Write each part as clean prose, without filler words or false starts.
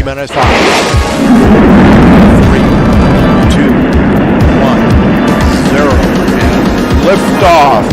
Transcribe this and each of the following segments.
T-minus 5, 3, 2, 1, 0, and liftoff.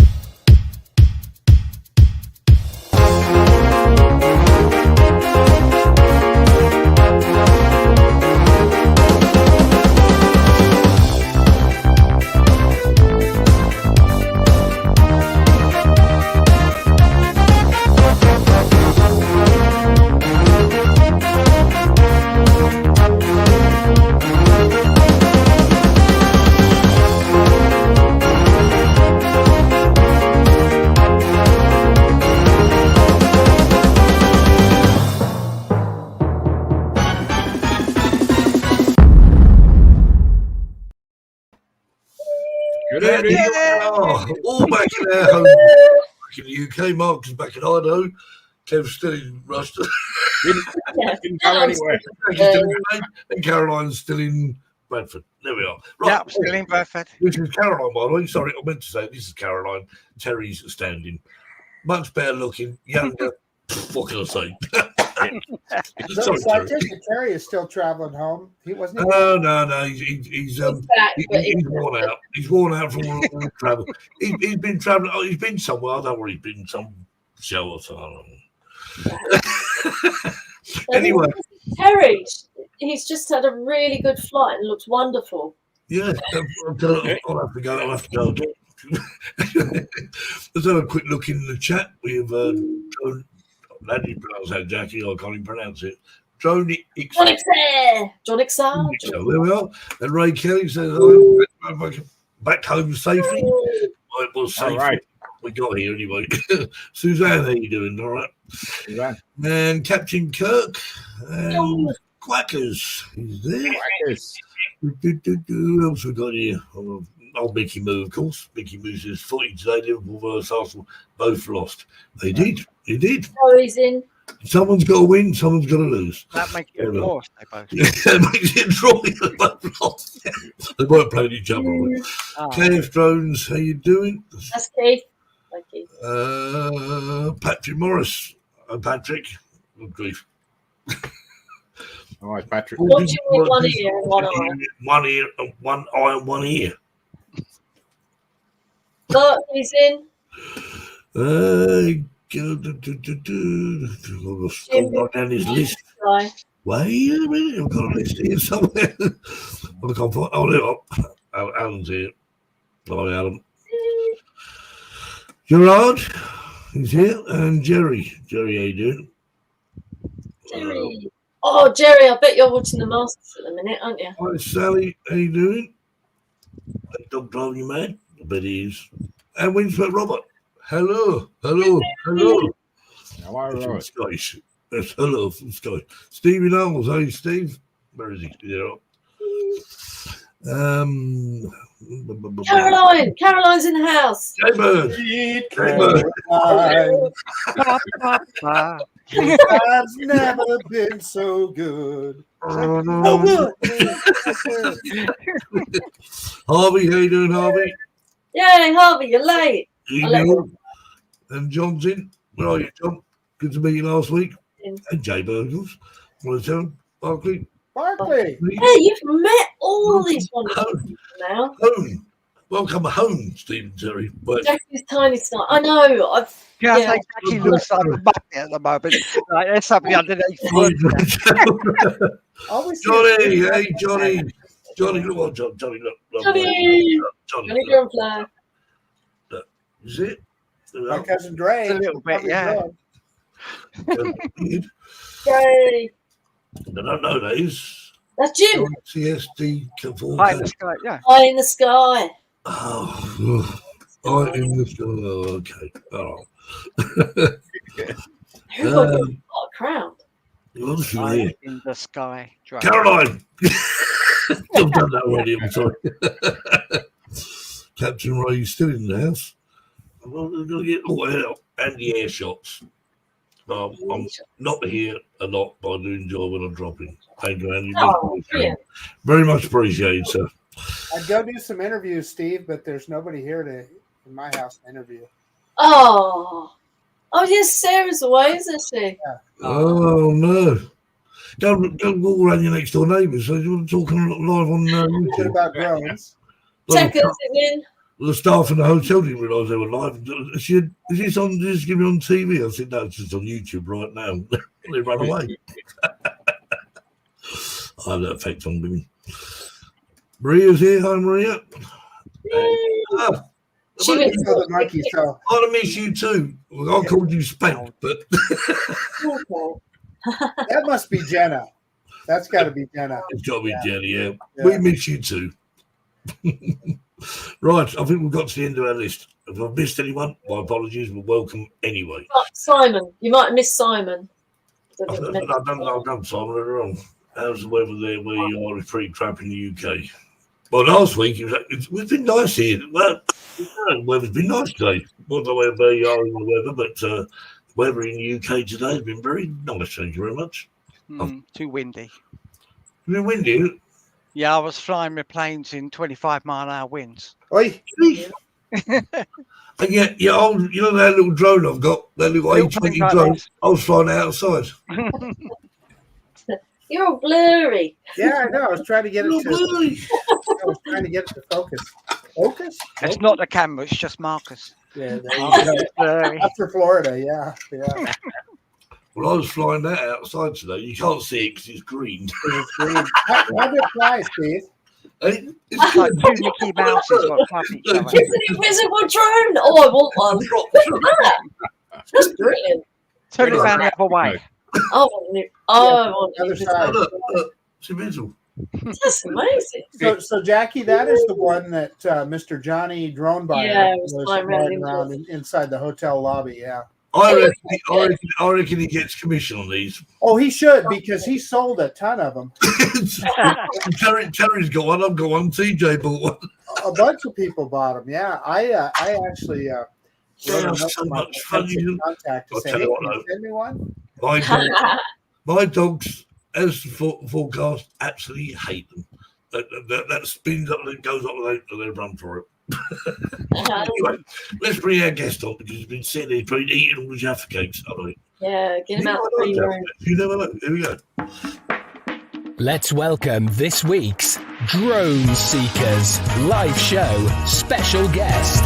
All back in our home, back in the UK. Mark is back in Idaho. Kev's still in Russia. Didn't go anywhere. And Caroline's still in Bradford. There we are. Right. Yeah, still in Bradford. This is Caroline, by the way. Sorry, I meant to say this is Caroline. Terry's standing. Much better looking, younger. What can I say? So I think Terry is still traveling home. He wasn't. No. He's worn out. He's worn out from all the travel. He's been traveling. Oh, he's been somewhere. I don't know where he's been. Some show or something. Anyway, Terry, he's just had a really good flight and looks wonderful. Yeah, I'll have to go. I'll have to go again. Let's have a quick look in the chat. We have Joan. How do you pronounce that, Jackie? I can't even pronounce it. John Ixar. There we are. And Ray Kelly says, back home safely. It was safe. Right. We got here anyway. Suzanne, how you doing? All right. Suzanne. And Captain Kirk and Quackers. He's there. Quackers. Who else we got here? Old Mickey Moo, of course. Mickey Moo's his footy today. Liverpool versus Arsenal both lost. They did. He did. Oh, he's in. Someone's got to win. Someone's got to lose. That makes it more. That makes it a draw. They both lost. They weren't playing each other. KF Drones, how you doing? That's Keith. Thank you. Patrick Morris. Patrick. Good grief. All right, Patrick. Watching with one ear and one eye. One ear, one eye, and one ear. Look, he's in. Go down his list. Wait a minute, I've got a list here somewhere. I can't find. Oh, there. Alan's here. Hi, Alan. Gerard, he's here, and Jerry. Jerry, how you doing? Jerry. Oh, Jerry, I bet you're watching the Masters at the minute, aren't you? Hi, Sally, how you doing? That dog driving you mad? I bet he is. And Winsford Robert. Hello. How are you, Robert? Scottish. That's hello from Scottish. Stevie Knowles. Hey, Steve. Where is he? Yeah. Caroline's in the house. Jaybird. I've never been so good. Harvey, how you doing, Harvey? Yay, Harvey, you're late. And John's in. Where are you, John? Good to meet you last week. And Jaybird, of course. Want to tell him? Barkley. Hey, you've met all these wonderful people now. Home. Welcome home, Stephen Terry. Jackie's tiny star. I know. Jackie looks like a bucket at the moment. Like, there's something underneath. Johnny, hey, Johnny. Johnny, look on Johnny, look. Johnny Drumfly. Is it? My cousin Dre. A little bit, yeah. Dre. I don't know that is. That's Jim. CSD. High in the sky, yeah. High in the sky. Oh, high in the sky. Oh, okay. Oh. Who got a crown? High in the sky. Caroline. I've done that already. I'm sorry. Captain Ray still in the house. I'm going to get and the air shots. I'm not here a lot, but I do enjoy when I'm dropping. Thank you, Andy. Very much appreciated, sir. I'd go do some interviews, Steve, but there's nobody here in my house to interview. Oh, yes, Sarah's away, isn't she? Yeah. Oh, no. Go walk around your next door neighbours. So you're talking live on Good YouTube. about drones. Checkers in. The staff in the hotel didn't realise they were live. She said, "Is this on? Is this going to be on TV?" I said, "No, it's just on YouTube right now." They run away. I have that effect on women. Maria's here. Hi, Maria. Ah, She I was So the monkey show. miss you too. Well, I called you Spank, but That must be Jenna. That's got to be Jenna. it's got to be Jenny. Yeah. Yeah. We miss you too. Right, I think we've got to the end of our list. If I've missed anyone, my apologies, but welcome anyway. Simon. You might have missed Simon. I've done Simon wrong. How's the weather there where you are? It's pretty crap in the UK. Well, last week it's been nice here. Well, the weather's been nice today. Not the way where you are in the weather, but the weather in the UK today has been very nice. Thank you very much. Too windy. It's been windy. Yeah, I was flying my planes in 25-mile-an-hour winds. Oi. And yet, you know that little drone I've got, that little Little A20 thing like drone. this. I was flying it outside. You're all blurry. Yeah, I know. I was trying to get it Little to. blurry. I was trying to get it to focus. Focus? It's not the camera, it's just Marcus. Yeah, there you go. Blurry. After Florida, yeah. Well, I was flying that outside today. You can't see it because it's green. It's green. How did it fly, Steve? It's It's like two Mickey Mouses got past each other. It's an invisible drone. Oh, I want one. Look at that. That's brilliant. Turn it around the other way. I want Other it. side. Look, it's invisible. That's amazing. So Jackie, that is the one that Mr. Johnny Drone Buyer Yeah, it was was flying around riding around inside the hotel lobby. Yeah. I reckon he gets commission on these. Oh, he should because he sold a ton of them. Terry's got one. I've got one. TJ bought one. A bunch of people bought them. Yeah, I actually wrote Yeah, a note so to my much fun. potential contact to I'll say, tell hey, you what, can you though. send me one? My dogs, as the forecast, absolutely hate them. That spins up and goes up and they run for it. Anyway, let's bring our guest on because he's been sitting there, probably eating all the Jaffa cakes. Yeah, get him out the green room. You never know. Here we go. Let's welcome this week's Drone Seekers live show special guest.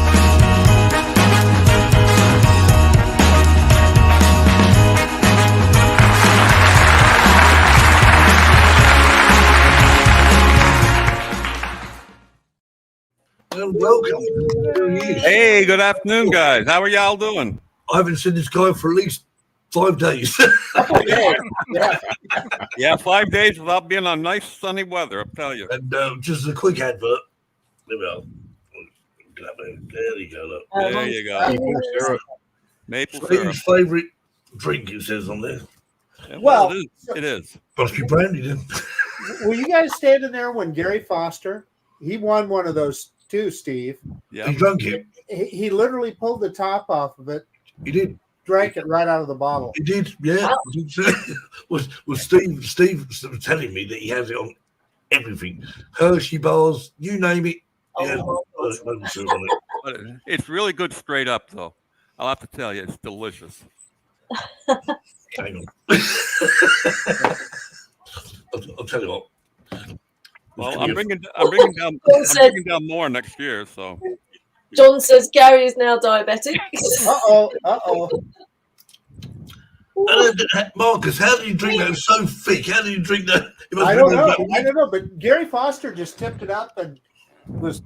And welcome. Here he is. Hey, good afternoon, guys. How are y'all doing? I haven't seen this guy for at least 5 days. Yeah, 5 days without being on nice sunny weather, I'll tell you. And just a quick advert. There we are. There you go. Look. There you go. Maple syrup. Steve's favourite drink, it says on there. Yeah, Well, it is. Must be brandy then. Were you guys standing there when Gary Foster? He won one of those too, Steve. Yeah. He drank it. He literally pulled the top off of it, He did. drank it right out of the bottle. He did. Yeah. was Steve was telling me that he has it on everything. Hershey bars, you name it. He has maple syrup on it. But it's really good straight up, though. I'll have to tell you, it's delicious. Hang on. I'll tell you what. Well, I'm bringing down more next year, so. John says Gary is now diabetic. Uh-oh. Marcus, how do you drink that? It's so thick. How do you drink that? I don't know. But Gary Foster just tipped it up and he was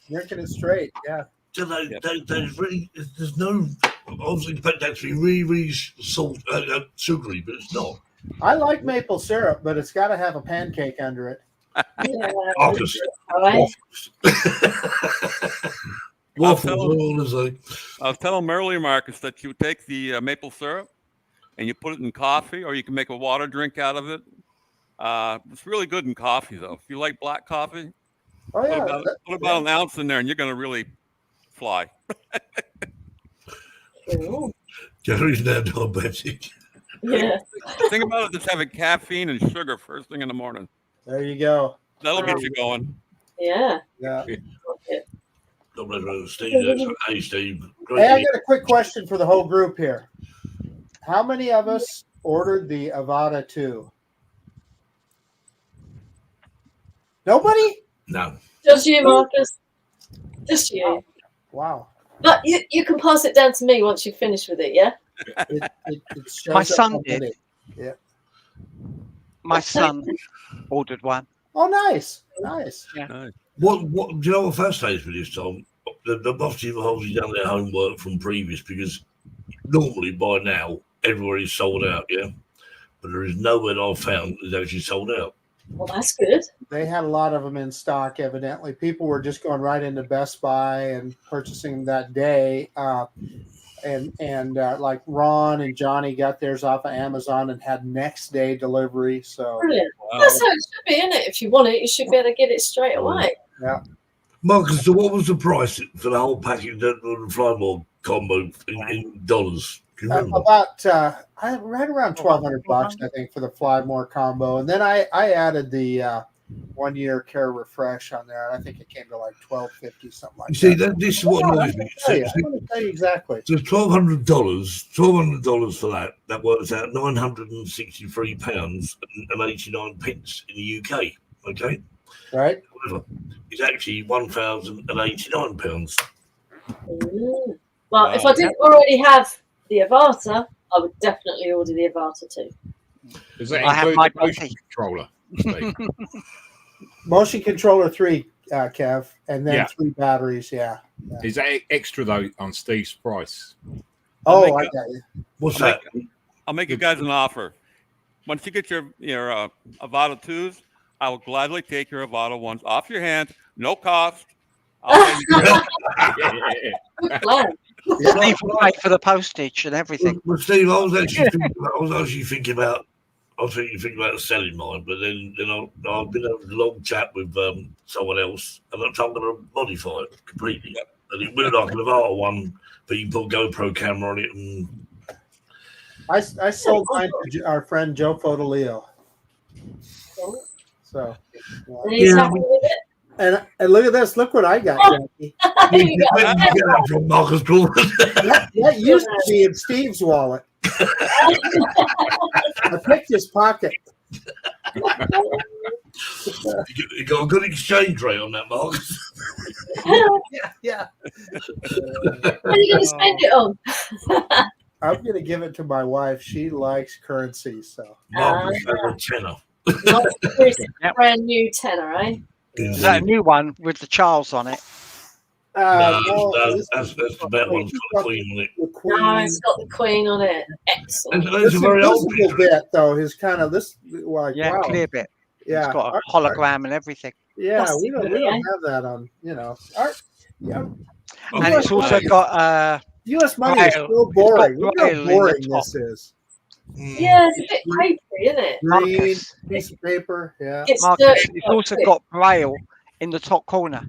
drinking it straight. Yeah. So there's really, there's no, obviously, expect that to be really, really sugary, but it's not. I like maple syrup, but it's got to have a pancake under it. Yeah, Marcus. right. Waffles. I was telling earlier, Marcus, that you take the maple syrup and you put it in coffee, or you can make a water drink out of it. It's really good in coffee, though. If you like black coffee, Oh yeah. put about an ounce in there, and you're going to really fly. Ooh. Gary's now diabetic. Yeah. Think about it, just having caffeine and sugar first thing in the morning. There you go. That'll get you going. Yeah. Yeah. Steve. Hey, Steve. Hey, I got a quick question for the whole group here. How many of us ordered the Avata 2? Nobody? No. Just you, Marcus. Just you. Wow. But you can pass it down to me once you've finished with it, yeah? It shows My up son on did. it. Yeah. My son ordered one. Oh, nice. Nice. Nice. What do you know what fascinates me this time? The bossy have obviously done their homework from previous, because normally by now everywhere is sold out, yeah. But there is nowhere I've found is actually sold out. Well, that's good. They had a lot of them in stock, evidently. People were just going right into Best Buy and purchasing them that day. And like Ron and Johnny got theirs off of Amazon and had next day delivery. So Brilliant. Wow. That's how it should be, isn't it? If you want it, you should be able to get it straight away. yeah, Marcus, so what was the price for the whole package of the Flymore combo in dollars? Do you remember? about I read around $1,200, I think, for the Flymore combo, and then I added the 1 year care refresh on there, and I think it came to like $1,250, something like You see, that. this is what annoys me. I'm going to tell you exactly. So $1,200 for that. That works out £963.89 in the UK. Okay, Right? however, it's actually £1,089. Well, if I didn't already have the Avata, I would definitely order the Avata too. Does that I have include my the motion donkey. controller? Steve? Motion controller 3, Kev, and then Yeah. 3 batteries. Yeah. Is that extra though on Steve's price? Oh, I got you. What's I'll that? I'll make you guys an offer. Once you get your Avata 2s, I will gladly take your Avata 1s off your hand, no cost. I'll pay you. Good plan. Steve will pay for the postage and everything. Well, Steve, I was actually thinking about selling mine, but then I've been having a long chat with someone else, and I'm going to modify it completely. And it will like an Avata one, but you can put a GoPro camera on it. And I sold mine to our friend Joe Fodolio. So, And he's Yeah. happy with it. and look at this. Look what I got, Jackie. There you go. where did you get that from, Marcus Gordon? That used to be in Steve's wallet. I picked his pocket. You got a good exchange rate on that, Marcus. Yeah. What are you going to spend it on? I'm going to give it to my wife. She likes currency. So, Marcus has a tenner. Not a brand new tenner, eh? Is that a new one with the Charles on it? That's the better one. It's got the Queen on it. The Queen. No, it's got the Queen on it. Excellent. And it's a very old invisible picture. bit, though, is kind of this. Like, Yeah, wow. clear bit. Yeah. It's got a hologram and everything. Yeah, That's we don't good, eh? have that on, yeah. And it's also got U.S. money is Braille. so boring. It's Look got how Braille in the boring top. this is. Yeah, it's a bit papery, isn't it? Green Marcus. piece of paper. Yeah. It's Marcus, dirty, it's also got Braille in the top corner.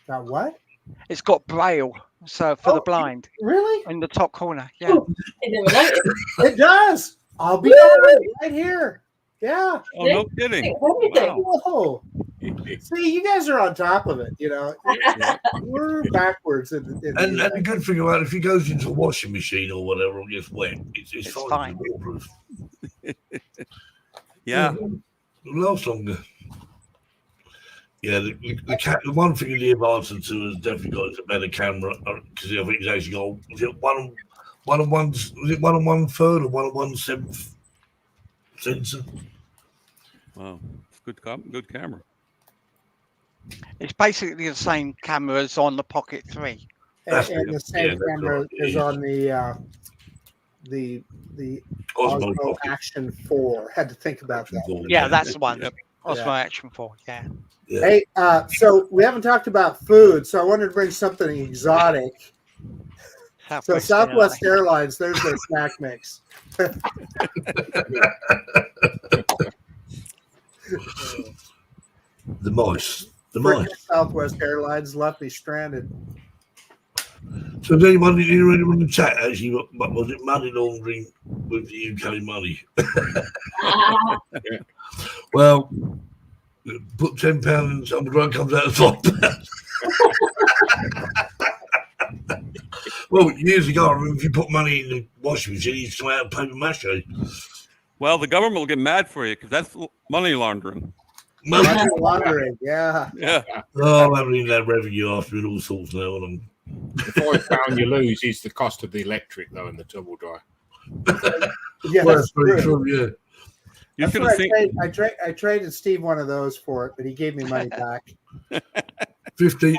Got what? It's got Braille, so for the blind Really? in the top corner. Yeah. I never noticed. It does. I'll be right here. Yeah. Oh, no kidding. Everything. Wow. Whoa. See, you guys are on top of it. We're backwards. In And the good thing about it, if it goes into a washing machine or whatever and gets wet, it's fine. fine. It's waterproof. Yeah. It'll last longer. Yeah, the one thing in the Avata 2 has definitely got is a better camera, because I think it's actually got, was it 1 and 1/3 or 1 and 1/7 sensor? Wow. It's good camera. It's basically the same camera as on the Pocket 3. and the same that's camera right. is on the Osmo Osmo Pocket. Action 4. Had to think about that. Yeah, that's the one. Yep. Osmo Yeah. Action 4. Yeah. Yeah. Hey, so we haven't talked about food, so I wanted to bring something exotic. So Southwest Airlines, there's their snack mix. The mice. Frickin' Southwest Airlines left me stranded. So did anyone in the chat actually, was it money laundering with the UK money? Well, put £10 in some drug, comes out as £5. Well, years ago, I remember if you put money in the washing machine, you come out of paper mache. Well, the government will get mad for you because that's money laundering. Money laundering, yeah. Yeah. Oh, I haven't even had revenue after it all sorts now. And The £5 you lose is the cost of the electric, though, in the tumble dryer. Yeah, well, that's that's very true. true, yeah. You That's should what have seen. I traded Steve one of those for it, but he gave me money back. 15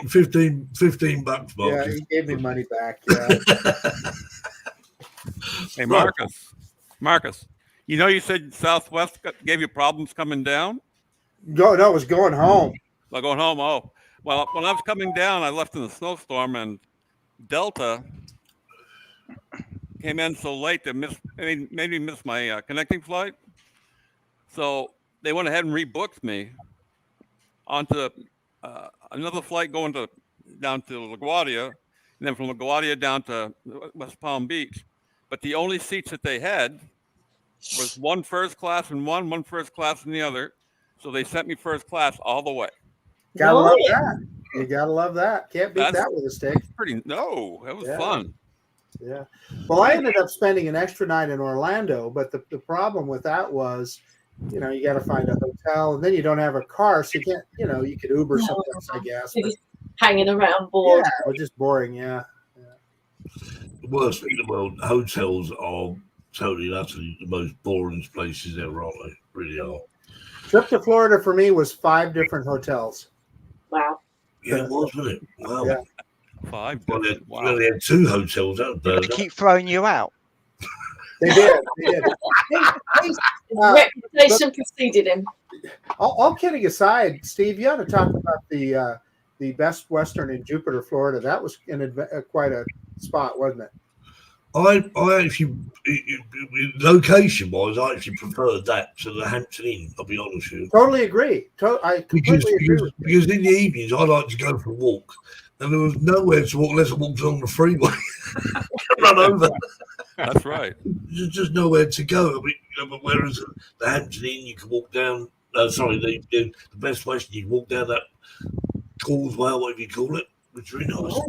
bucks, Yeah, Marcus. he gave me money back. Yeah. Hey, Marcus, you know you said Southwest gave you problems coming down? No, it was going home. Well, going home, oh. Well, when I was coming down, I left in a snowstorm, and Delta came in so late that made me miss my connecting flight. So they went ahead and rebooked me onto another flight going down to LaGuardia, and then from LaGuardia down to West Palm Beach. But the only seats that they had was one first class in one first class in the other. So they sent me first class all the way. Gotta love that. You gotta love that. Can't beat that with a stick. No, it was fun. Yeah. Well, I ended up spending an extra night in Orlando, but the problem with that was, you know, you got to find a hotel, and then you don't have a car, so you can't, you know, you could Uber sometimes, I guess. You're just hanging around bored. Yeah, it was just boring. Yeah. The worst thing in the world, hotels are totally and utterly the most boring places ever, aren't they? Really are. Trip to Florida for me was 5 different hotels. Wow. Yeah, it was, wasn't it? Wow. Yeah. 5 Well, different. we only had 2 hotels out there. They keep throwing you out. They did. They did. His reputation preceded him. All kidding aside, Steve, you ought to talk about the Best Western in Jupiter, Florida. That was quite a spot, wasn't it? I actually, location-wise, I actually preferred that to the Hampton Inn, I'll be honest with you. Totally agree. I completely agree with you. Because in the evenings, I like to go for a walk, and there was nowhere to walk unless I walked along the freeway. Run over. That's right. There's just nowhere to go. I mean, whereas the Hampton Inn, you can walk down, the Best Western, you can walk down that causeway, whatever you call it, which is really nice.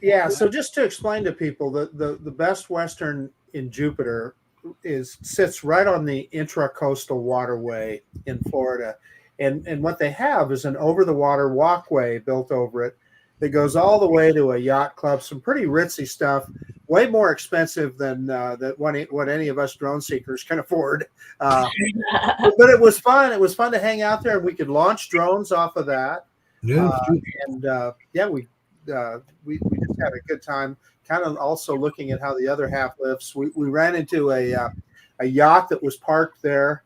Yeah, so just to explain to people, the Best Western in Jupiter sits right on the intracoastal waterway in Florida. And what they have is an over-the-water walkway built over it that goes all the way to a yacht club, some pretty ritzy stuff, way more expensive than what any of us drone seekers can afford. But it was fun. It was fun to hang out there, and we could launch drones off of that. Yeah, we just had a good time. Kind of also looking at how the other half lives. We ran into a yacht that was parked there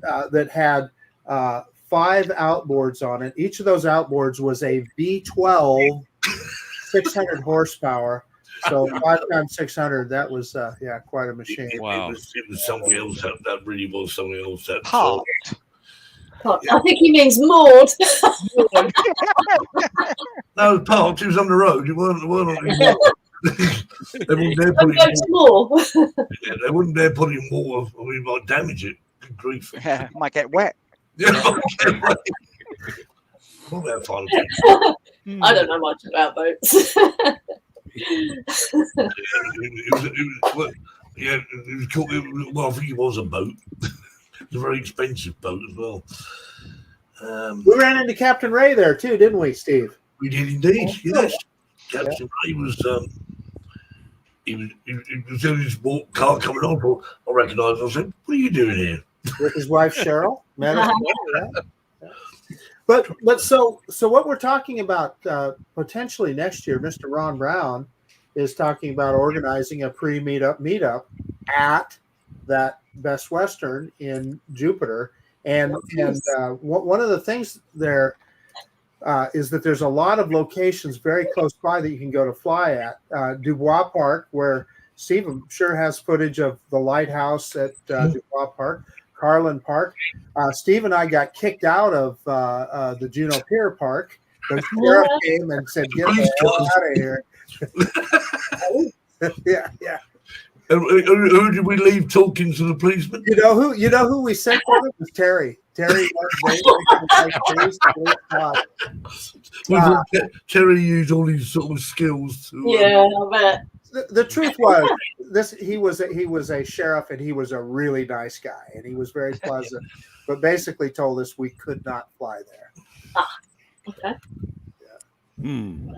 that had 5 outboards on it. Each of those outboards was a V12, 600 horsepower. So 5 times 600. That was quite a machine. Wow. It was something else. That really was something else. That Parked. I think he means moored. No, parked. It was on the road. It weren't they wouldn't dare put it in more. They wouldn't dare put it in water. I mean, it might damage it. Good grief. Yeah, might get wet. Yeah, right. What about fun? I don't know much about boats. It was called. Well, I think it was a boat. It's a very expensive boat as well. We ran into Captain Ray there too, didn't we, Steve? We did indeed. Yes, Captain Ray was. He was in his car coming on. I recognised. I said, "What are you doing here?" With his wife Cheryl. But so what we're talking about potentially next year, Mr. Ron Brown is talking about organizing a meetup at that Best Western in Jupiter, and one of the things there is that there's a lot of locations very close by that you can go to fly at. Dubois Park, where Steve, I'm sure, has footage of the lighthouse at Dubois Park. Carlin Park. Steve and I got kicked out of the Juneau Pier Park. The sheriff came and said, "Get the hell out of here." Yeah. Who did we leave talking to the policeman? You know who we sent for it was Terry. Terry Terry used all these sort of skills to. Yeah, I bet. The truth was this: he was a sheriff, and he was a really nice guy, and he was very pleasant. But basically, told us we could not fly there. Okay.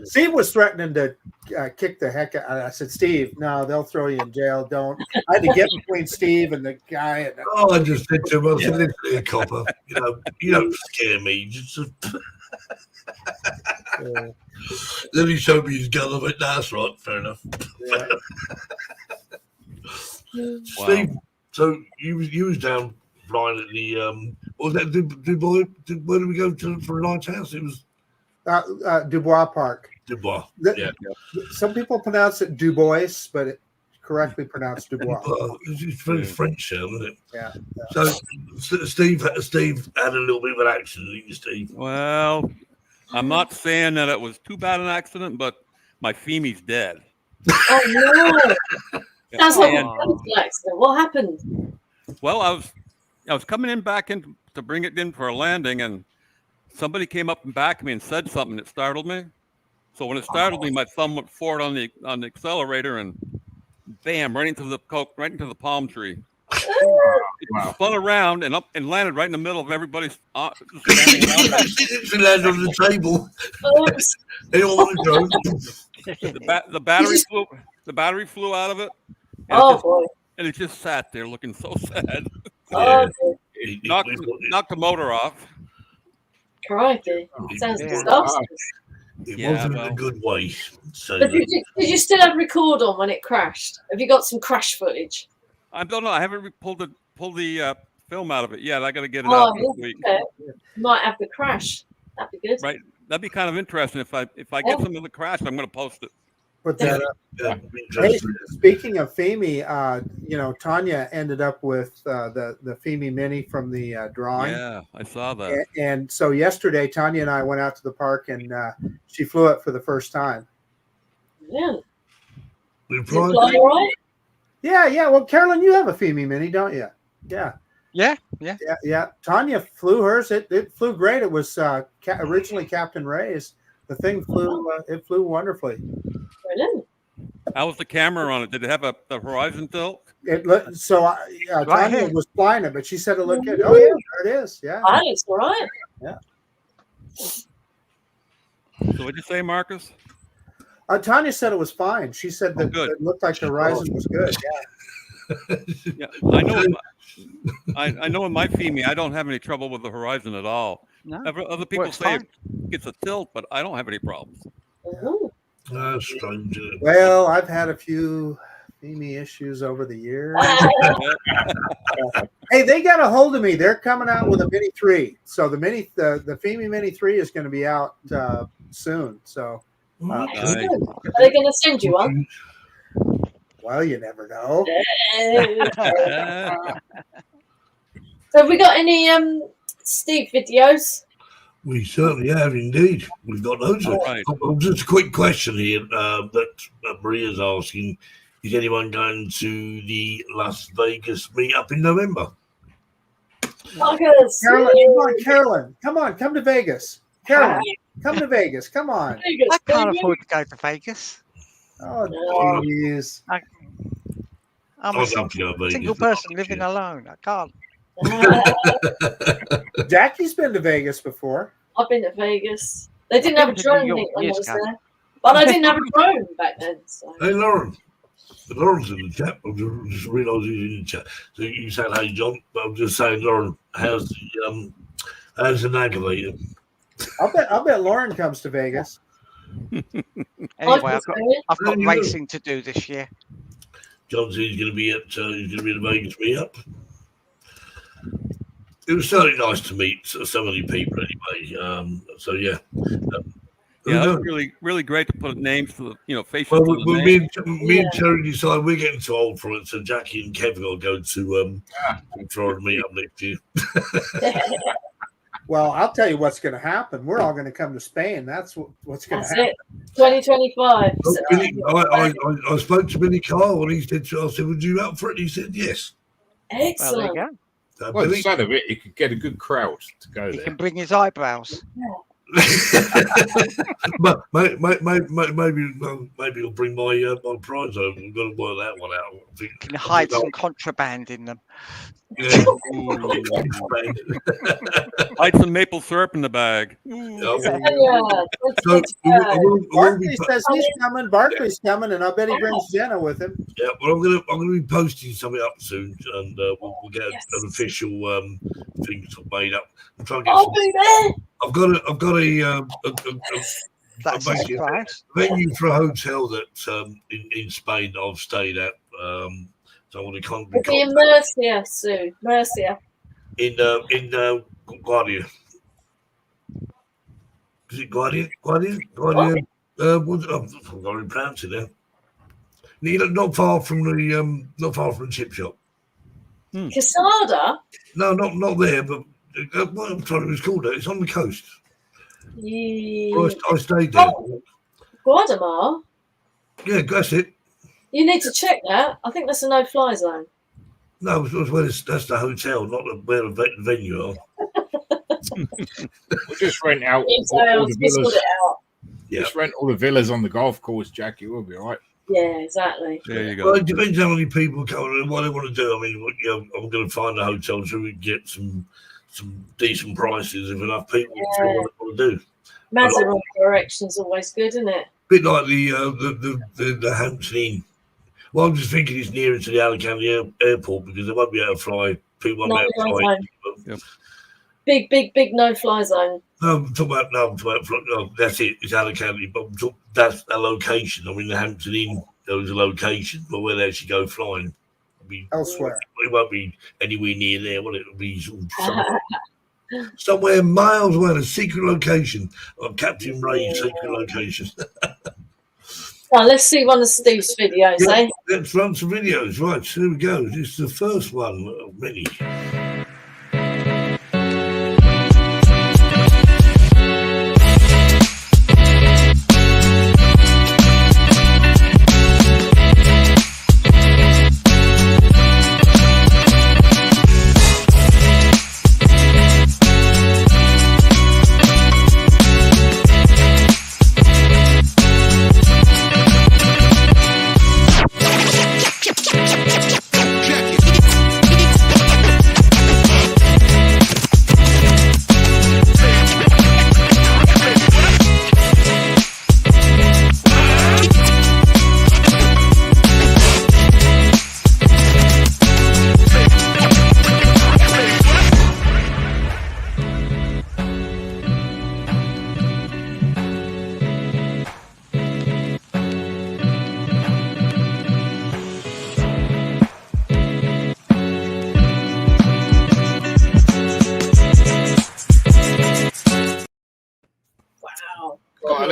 Steve was threatening to kick the heck out. I said, Steve, no, they'll throw you in jail. Don't. I had to get between Steve and the guy. And I just said to him, I said, listen here, copper, you don't scare me. Just Then he showed me his gun. I went, that's right, fair enough. Yeah. Steve, so you was down flying at the what was that Dubois? Where did we go to for a night's house? It was Dubois Park. Dubois. Yeah. Some people pronounce it Dubois, but it correctly pronounced Dubois. It's very French sound, isn't it? Yeah. So Steve had a little bit of an accident, didn't you, Steve? Well, I'm not saying that it was too bad an accident, but my Femi's dead. Oh no! Sounds like And- a terrible accident. What happened? Well, I was coming in back in to bring it in for a landing, and somebody came up and back of me and said something that startled me. So when it startled me, my thumb went forward on the accelerator, and bam, right into the palm tree. It spun around and up and landed right in the middle of everybody's standing around. She landed on the table. Oops. They all want to go. The battery flew out of it. And Oh boy. and it just sat there looking so sad. Oh boy. Knocked the motor off. Crikey. Sounds Yeah. disastrous. It Yeah, wasn't well. a good way. So But did you still have record on when it crashed? Have you got some crash footage? I don't know. I haven't pulled the film out of it yet. I got to get it Oh, out this week. okay. Might have the crash. That'd be good. Right. That'd be kind of interesting if I get Yeah. some of the crash. I'm going to post it. Put that up. yeah, Hey, speaking of Femi, Tanya ended up with the Femi Mini from the drawing. Yeah, I saw that. And so yesterday, Tanya and I went out to the park, and she flew it for the first time. Yeah. we Did it fly- fly all right? Yeah. Well, Carolyn, you have a Femi Mini, don't you? Yeah. Tanya flew hers. It flew great. It was originally Captain Ray's. The thing flew. It flew wonderfully. Brilliant. How was the camera on it? Did it have the horizon tilt? It looked so. Right Tanya here. was flying it, but she said it looked good. Oh yeah, there it is. Yeah. Ah, it's all right. So what'd you say, Marcus? Tanya said it was fine. She said that good. it looked like the horizon was good. Yeah. Yeah, I know. I know in my Femi, I don't have any trouble with the horizon at all. No. Other people Works say fine. it gets a tilt, but I don't have any problems. Ooh. That's strange. Isn't it? Well, I've had a few Femi issues over the years. Hey, they got a hold of me. They're coming out with a Mini 3. So the Femi Mini 3 is going to be out soon. So, Excellent. Are they going to send you one? well, you never know. So have we got any Steve videos? We certainly have indeed. We've got loads of Right. Just a quick question here that Maria's asking. Is anyone going to the Las Vegas meetup in November? Marcus. Carolyn, come on, come to Vegas. Carolyn, come to Vegas. Come on. Vegas, I can't baby. afford to go to Vegas. Oh, jeez. I'm I'd a love to go to Vegas. single person living alone. I can't. Jackie's been to Vegas before. I've been to Vegas. They didn't have a been to drone New meet York when I years was ago. there. But I didn't have a drone back then. So. Hey, Lauren. Lauren's in the chat. I just realised he's in the chat. So you said, hey, John. But I'm just saying, Lauren, how's the navigator? I'll bet Lauren comes to Vegas. Anyway, Marcus, I've got Yeah. racing to do this year. John said he's going to be at the Vegas meetup. It was certainly nice to meet so many people anyway. So yeah. Yeah, that was really, really great to put names to the, faces Well, to the me names. and Terry decided we're getting too old for it, so Jackie and Kevin will go to Florida meetup next year. Well, I'll tell you what's going to happen. We're all going to come to Spain. That's what's going to That's happen. it. 2025. Oh, So- Billy, I spoke to Billy Carl and he said, I said, would you up for it? He said, yes. Well, there Excellent. you go. Well, the Billy, son of it, you could get a good crowd to go He there. can bring his eyebrows. but maybe I'll bring my prize over. We've got to work that one out. I think. Can hide some contraband in them. Yeah. Hide some maple syrup in the bag. Barkley says he's coming. Barkley's coming, and I bet he brings Jenna with him. Yeah, well, I'm gonna be posting something up soon, and we'll get an official thing made up. I'm trying to get. I'll be there. I've got a That's a surprise. venue for a hotel that in Spain that I've stayed at. So I want to It'll be in Murcia, Sue. Murcia. in Guardia. Is it Guardia? Guardia? Guardia? What? I'm not going to pronounce it now. Not far from the chip shop. Quesada? No, not there, but what I'm trying to it's called. It's on the coast. I stayed there. Oh, Guadamar? Yeah, that's it. You need to check that. I think that's a no-fly zone. No, that's the hotel, not where the venue are. We'll just rent out all the Just villas. sort it out. Yeah. Just rent all the villas on the golf course, Jackie. We'll be all right. Yeah, exactly. There you go. Well, it depends how many people come and what they want to do. I mean, I'm going to find a hotel so we can get some decent prices if enough people for what they want to do. Mazarin direction's always good, isn't it? Bit like the Hampton Inn. Well, I'm just thinking it's nearer to the Alicante airport because they won't be able to fly. People won't be able to fly. Yep. Big no-fly zone. No, I'm talking about no, that's it. It's Alicante, but that's a location. I mean, the Hampton Inn, there was a location, but where they actually go flying. Elsewhere. It won't be anywhere near there, will it? It'll be somewhere miles away, a secret location. Captain Ray's secret location. Now, let's see one of Steve's videos, eh? Let's run some videos. Right, so here we go. This is the first one of many.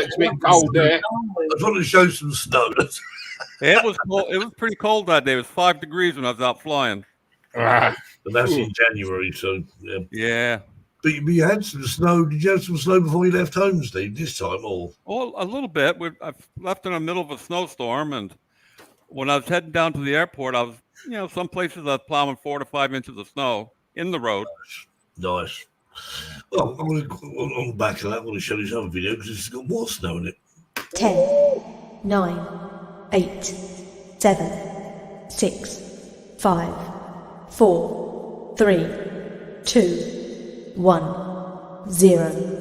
It's a bit cold there. I just want to show some snow. It was cold. It was pretty cold that day. It was 5 degrees when I was out flying. But that's in January, so yeah. Yeah. But you had some snow. Did you have some snow before you left home, Steve, this time? Or Well, a little bit. I've left in the middle of a snowstorm, and when I was heading down to the airport, I was, some places I was plowing 4 to 5 inches of snow in the road. nice. Well, on the back of that, I want to show this other video because it's got more snow in it. 10, 9, 8, 7, 6, 5, 4, 3, 2, 1, 0.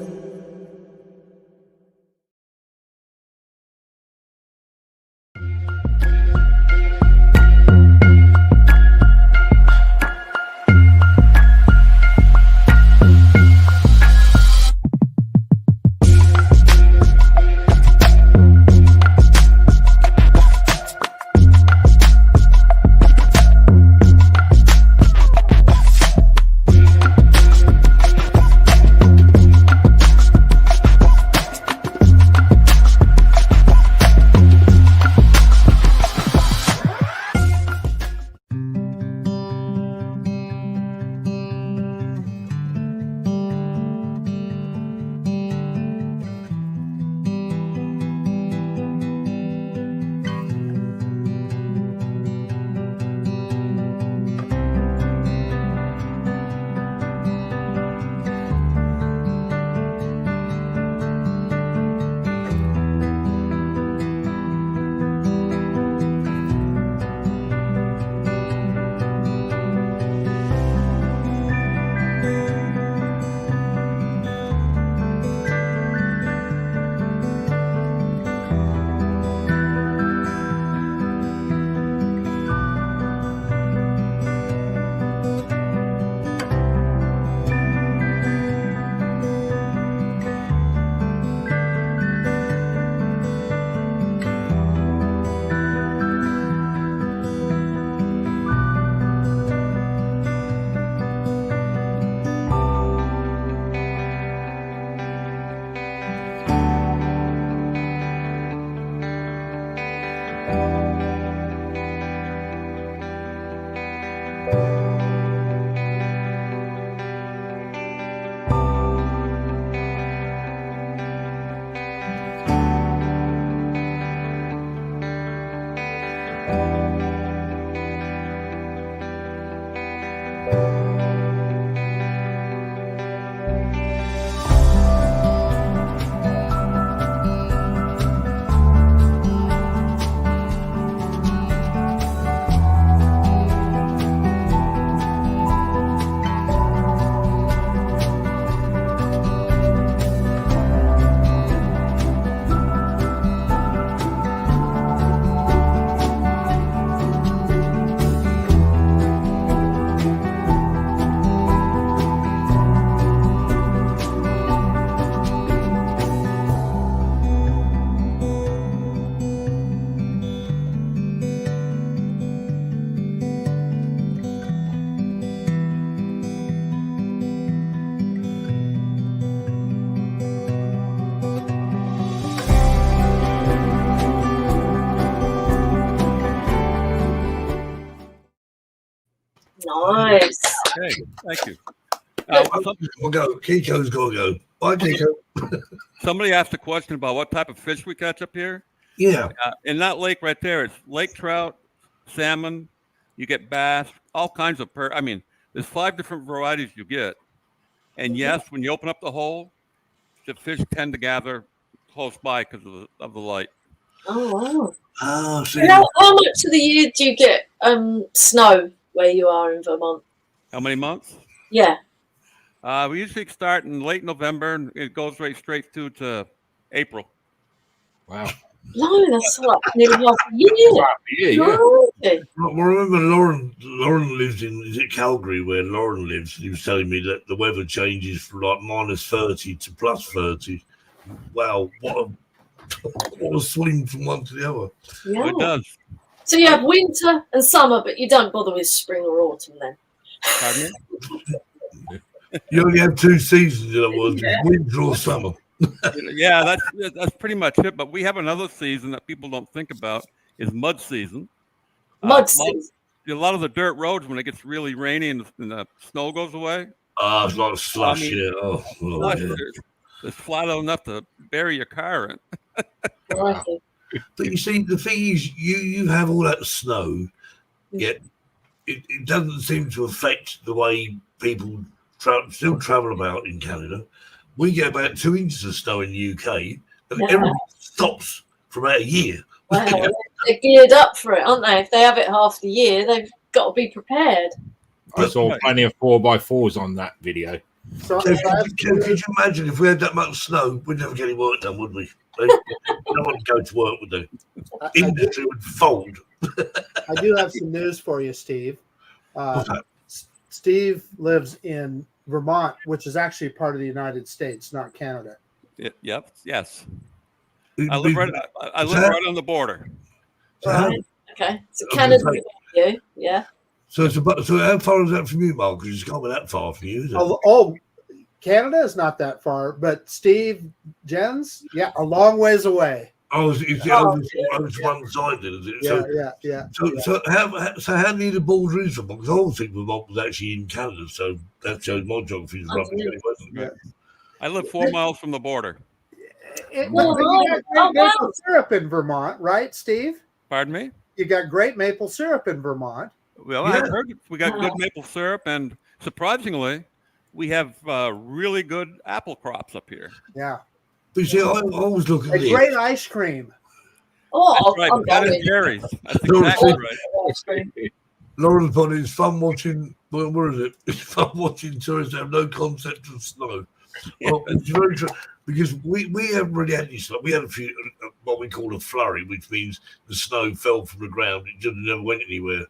Hey, thank you. I'll go. Kiko's got to go. Bye, Kiko. Somebody asked a question about what type of fish we catch up here. Yeah. In that lake right there, it's lake trout, salmon. You get bass, all kinds of there's 5 different varieties you get. And yes, when you open up the hole, the fish tend to gather close by because of the light. Oh wow! So How much of the year do you get snow where you are in Vermont? How many months? Yeah. We usually start in late November and it goes right straight through to April. Wow. Blimey, that's like nearly half a year. Yeah. Okay. I remember Lauren lives in Calgary, where Lauren lives. He was telling me that the weather changes from like -30 to +30. Wow, what a swing from one to the other. Yeah. It does. So you have winter and summer, but you don't bother with spring or autumn then. Pardon me? You only have 2 seasons, in other words, winter or summer. Yeah, that's pretty much it. But we have another season that people don't think about is mud season. Mud season. A lot of the dirt roads, when it gets really rainy and the snow goes away, It's like slush, yeah. Yeah. it's flat enough to bury your car in. Righty. But you see, the thing is, you have all that snow, yet it doesn't seem to affect the way people still travel about in Canada. We get about 2 inches of snow in the UK, and everything stops for about a year. Wow, they're geared up for it, aren't they? If they have it half the year, they've got to be prepared. I saw plenty of 4x4s on that video. So, Could you imagine if we had that much snow, we'd never get any work done, would we? No one would go to work, would they? Industry would fold. I do have some news for you, Steve. Steve lives in Vermont, which is actually part of the United States, not Canada. Yep. Yes. I live right on the border. Right. Okay. So Canada, you, yeah. So how far is that from you, Mark? Because it's can't be that far from you, is it? Canada is not that far, but Steve, Jenness, yeah, a long ways away. It's one sided, is it? Yeah. So how near the border is Vermont? Because I always think Vermont was actually in Canada, so that shows my geography is roughly anyway. I live 4 miles from the border. You got great maple syrup in Vermont, right, Steve? Pardon me? You got great maple syrup in Vermont. Well, I've heard we got good maple syrup, and surprisingly, we have really good apple crops up here. Yeah. But see, I always look at this. Great ice cream. Oh, that's right. That is Jerry's. That's exactly right. Lauren's put it's fun watching. Where is it? It's fun watching tourists have no concept of snow. Well, it's very true because we haven't really had any snow. We had a few what we call a flurry, which means the snow fell from the ground. It just never went anywhere.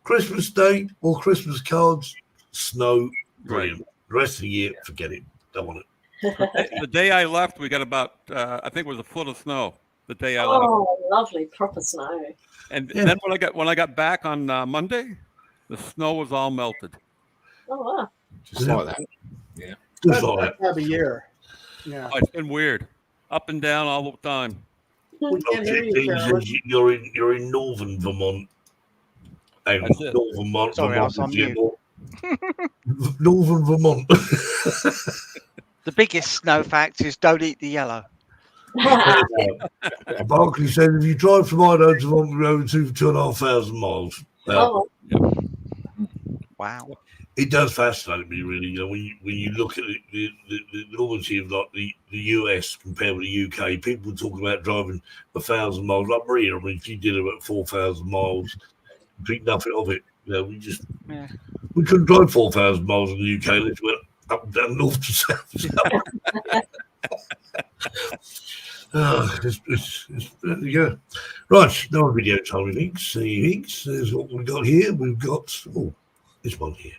Christmas Day or Christmas cards, snow, brilliant. Right. The rest of the year, forget it. Don't want it. The day I left, we got about I think it was a foot of snow. The day I left. Oh, lovely, proper snow. And then when I got back on Monday, the snow was all melted. Oh wow! Just like that. Yeah. Just like that. Time of year. Yeah. Oh, it's been weird, up and down all the time. You're in northern Vermont. Northern Vermont. Sorry, I was on mute. Northern Vermont. The biggest snow fact is don't eat the yellow. Barkley said if you drive from Idaho to Vermont, you're over 2,500 miles. Wow. It does fascinate me, really. You know, when you look at the enormity of like the US compared with the UK, people talk about driving 1,000 miles. Like Maria, I mean, she did about 4,000 miles, think nothing of it. You know, we couldn't drive 4,000 miles in the UK unless we went up and down north to south. There you go. Right, no video time, Hinks. Hinks, there's what we've got here. We've got this one here.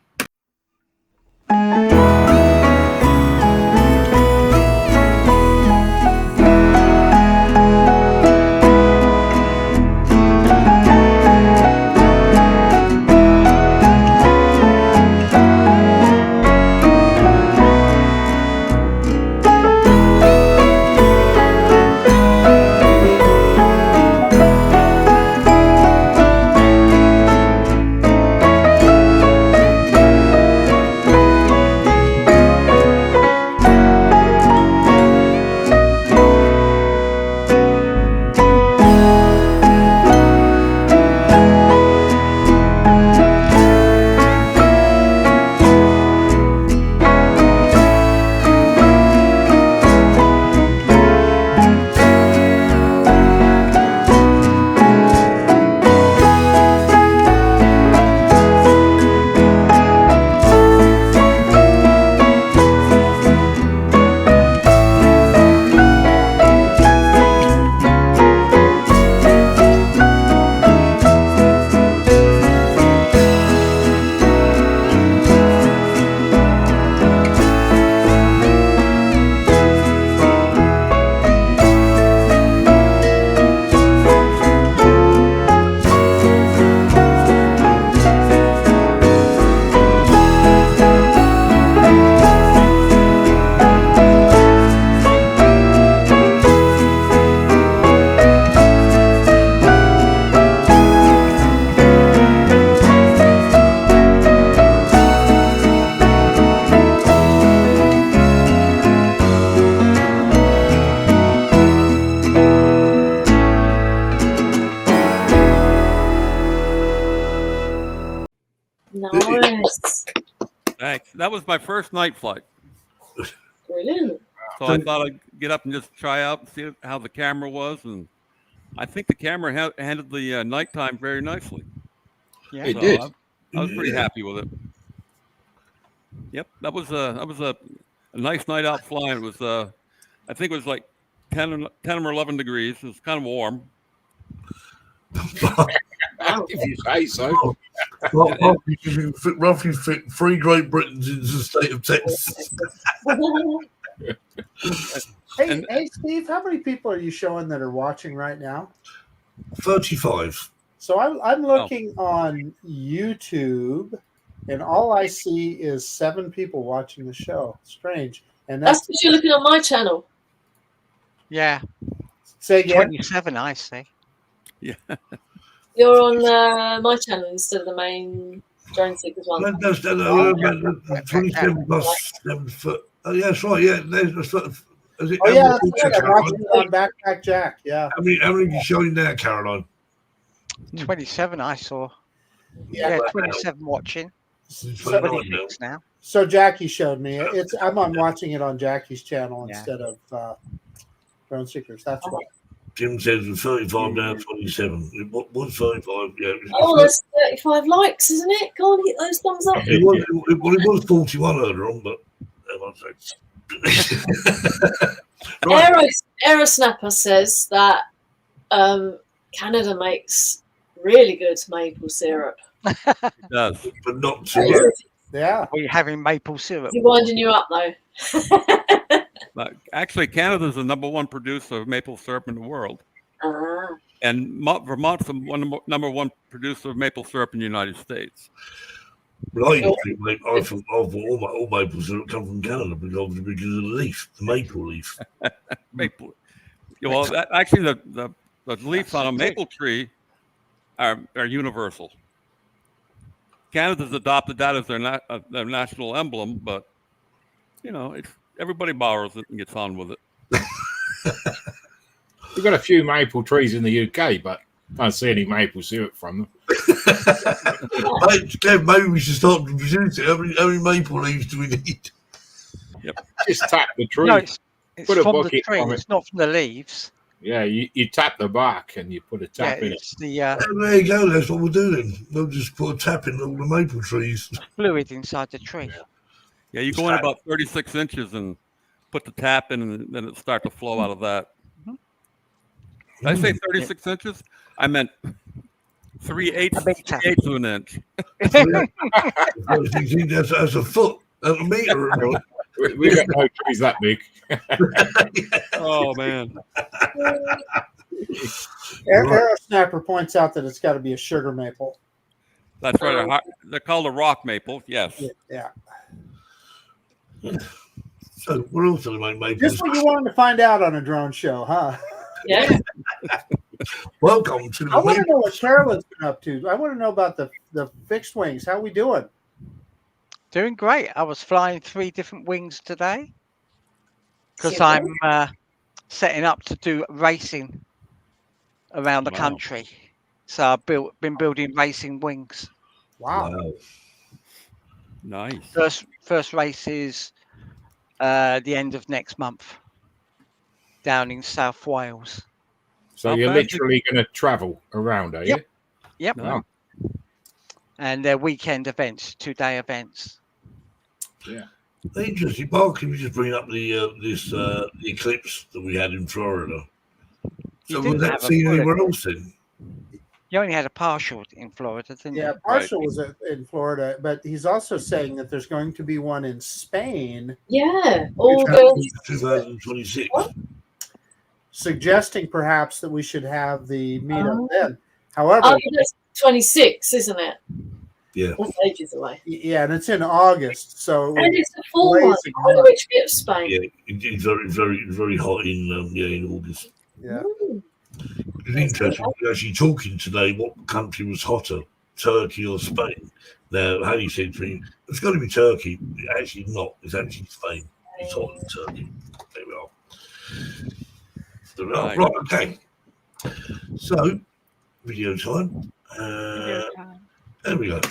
Nice. Thanks. That was my first night flight. Brilliant. So I thought I'd get up and just try out and see how the camera was. And I think the camera handled the nighttime very nicely. Yeah. It So did. I was pretty happy with it. Yep, that was a nice night out flying. It was I think it was like 10 or 11 degrees. It was kind of warm. If you say so. Roughly fit 3 Great Britons into the state of Texas. Hey, Steve, how many people are you showing that are watching right now? 35. So I'm looking on YouTube, and all I see is 7 people watching the show. Strange. And That's because you're looking on my channel. Yeah. Say again. 27, I say. Yeah. You're on my channel instead of the main Drone Seekers one. That's 27 plus 7 foot. Oh, yeah, that's right. Yeah, that's right. Is it, Oh, yeah, that's right. I'm watching it on Backpack Jack. Yeah. How many are you showing now, Caroline? 27, I saw. Yeah. Yeah, 27 watching. 26 now. So Jackie showed me. I'm watching it on Jackie's channel instead of Drone Seekers. That's right. Jim says it's 35 now, 27. It was 35, yeah. Oh, that's 35 likes, isn't it? Go on, hit those thumbs up. It was 41 earlier on, but Aerosnapper says that Canada makes really good maple syrup. It does. But not too much. Yeah. Are you having maple syrup? Is he winding you up, though? Actually, Canada's the #1 producer of maple syrup in the world. And Vermont's the #1 producer of maple syrup in the United States. But I thought all maple syrup come from Canada because of the leaf, the maple leaf. Maple. Well, actually, the leaves on a maple tree are universal. Canada's adopted that as their national emblem, but everybody borrows it and gets on with it. We've got a few maple trees in the UK, but I don't see any maple syrup from them. Maybe we should start to produce it. How many maple leaves do we need? Yep. Just tap the tree. No, it's Put a from the bucket tree. on it. It's not from the leaves. Yeah, you tap the bark and you put a tap in it. It's the There you go. That's what we'll do then. We'll just put a tap in all the maple trees. fluid inside the tree. Yeah, you go in about 36 inches and put the tap in, and then it starts to flow out of that. Did I say 36 inches? I meant 3/8 of an inch. That's a foot, a meter. We got no trees that big. Oh, man. Aerosnapper points out that it's got to be a sugar maple. That's right. They're called a rock maple. Yes. Yeah. So what else do they make maple? Just what you wanted to find out on a drone show, huh? Yeah. Welcome to the I want to know what Carolyn's been up to. I want to know about the fixed wings. How are we doing? Doing great. I was flying 3 different wings today because Super. I'm setting up to do racing around the country. So I've been building racing wings. Wow. Nice. First race is the end of next month down in South Wales. So you're literally going to travel around, are you? Yep. Wow. And they're weekend events, 2-day events. Yeah. Interesting. Mark, can you just bring up the eclipse that we had in Florida? So was that seen anywhere else then? You only had a partial in Florida, didn't you? Yeah, partial was in Florida, but he's also saying that there's going to be one in Spain. Yeah. 2026. Suggesting perhaps that we should have the meetup then. However, that's 26, isn't it? Yeah. That's ages away. Yeah, and it's in August, so And it's a full one. I wonder which bit of Spain. Yeah, it's very, very, very hot in August. Yeah. It's interesting. We're actually talking today what country was hotter, Turkey or Spain. Now, Harry said to me, it's got to be Turkey. Actually, not. It's actually Spain. It's hot in Turkey. There we are. Right, okay. So, video time. There we go.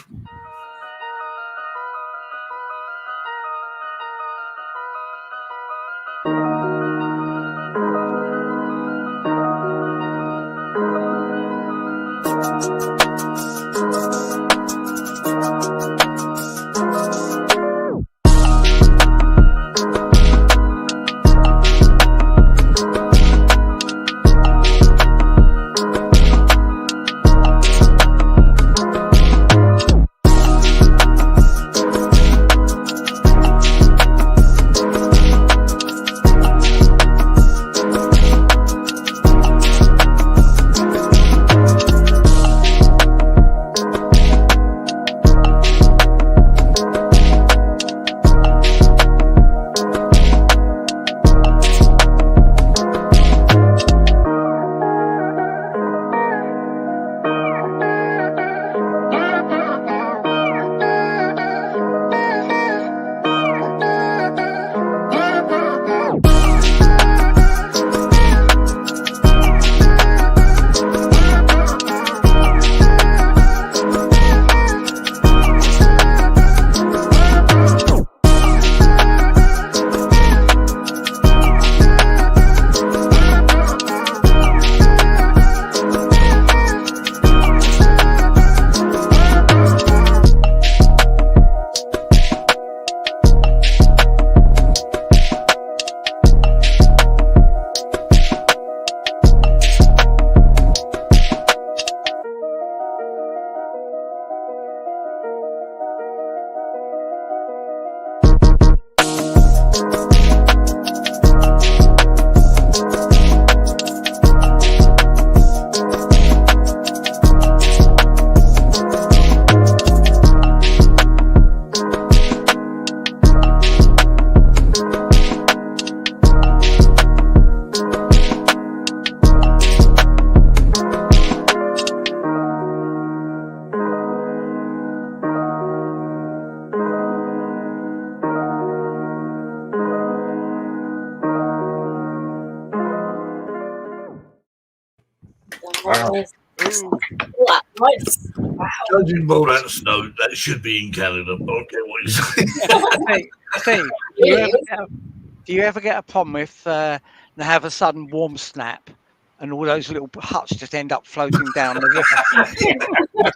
Right. Wow. Judging by that snow, that should be in Canada. I don't get what you're saying. Steve, do you ever get a problem if they have a sudden warm snap and all those little huts just end up floating down the river?